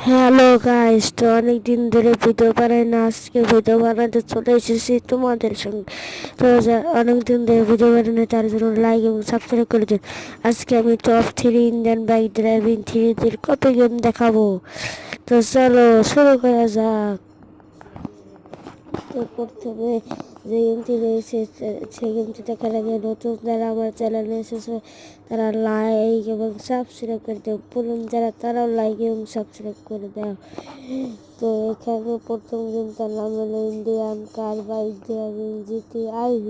Hello guys, তো অনেকদিন ধরে ভিডিও বানাই না, আজকে ভিডিও বানাতে চলে এসেছি তোমাদের সঙ্গে। তো অনেকদিন ধরে ভিডিও বানানো, তার জন্য লাইক এবং সাবস্ক্রাইব করে দিন। আজকে আমি top 3 Indian bike driving 3 copy game দেখাবো। তো চলো শুরু করা যাক। তো প্রথমে যে গেমটি রয়েছে সেই গেমটি দেখার আগে নতুন যারা আমার চ্যানেলে এসেছে তারা লাইক এবং সাবস্ক্রাইব করে দাও, পুরনো যারা তারাও লাইক এবং সাবস্ক্রাইব করে দাও। তো এখানে প্রথম গেমটার নাম হলো ইন্ডিয়ান কার বাইক ড্রাইভিং GTIV।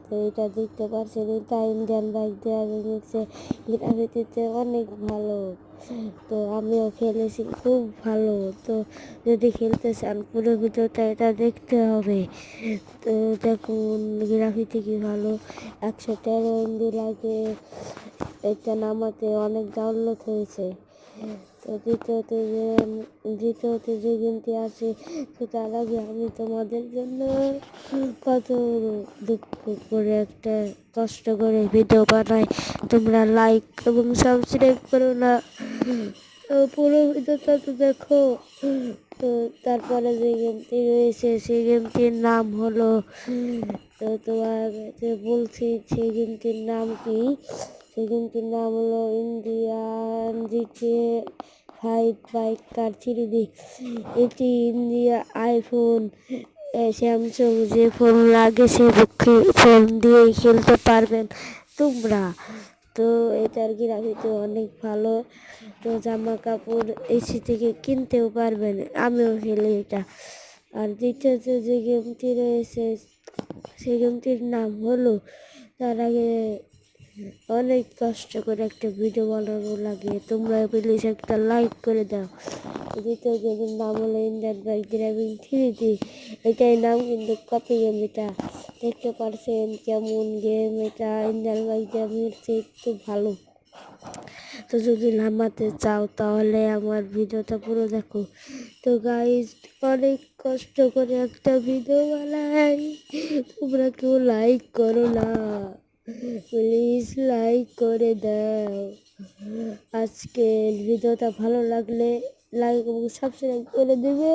তো এটা দেখতে পাচ্ছেন, এটা ইন্ডিয়ান বাইক ড্রাইভিং হচ্ছে গ্রাফিতিতে অনেক ভালো। তো আমিও খেলেছি, খুব ভালো। তো যদি খেলতে চান পুরো ভিডিওটা এটা দেখতে হবে। তো দেখুন গ্রাফিতি কি ভালো, 113 MB লাগে। এটা নামাতে অনেক ডাউনলোড হয়েছে। তো দ্বিতীয়তে যে গেমটি আছে, তো তার আগে আমি তোমাদের জন্য কত দুঃখ করে একটা কষ্ট করে ভিডিও বানাই, তোমরা লাইক এবং সাবস্ক্রাইব করো না। তো পুরো ভিডিওটা তো দেখো। তো তারপরে যে গেমটি রয়েছে সেই গেমটির নাম হলো, তো তোমার বলছি সেই গেমটির নাম কি। সেই গেমটির নাম হলো ইন্ডিয়ান GT5 বাইক কার 3D। এটি ইন্ডিয়া আইফোন স্যামসাং যে ফোন লাগে সেই ফোন দিয়েই খেলতে পারবেন তোমরা। তো এটার গ্রাফিক্স অনেক ভালো। তো জামা কাপড় এসি থেকে কিনতেও পারবেন, আমিও খেলি এটা। আর দ্বিতীয়ত যে গেমটি রয়েছে সেই গেমটির নাম হলো, তার আগে অনেক কষ্ট করে একটা ভিডিও বানানো লাগে, তোমরা প্লিজ একটা লাইক করে দাও। দ্বিতীয় গেমের নাম হলো ইন্ডিয়ান বাইক ড্রাইভিং 3D। এটাই নাম কিন্তু কপি গেম। এটা দেখতে পারছেন কেমন গেম, এটা ইন্ডিয়ান বাইক ড্রাইভিং একটু ভালো। তো যদি নামাতে চাও তাহলে আমার ভিডিওটা পুরো দেখো। তো গাইজ অনেক কষ্ট করে একটা ভিডিও বানাই, তোমরা কেউ লাইক করো না, প্লিজ লাইক করে দাও। আজকের ভিডিওটা ভালো লাগলে লাইক এবং সাবস্ক্রাইব করে দেবে।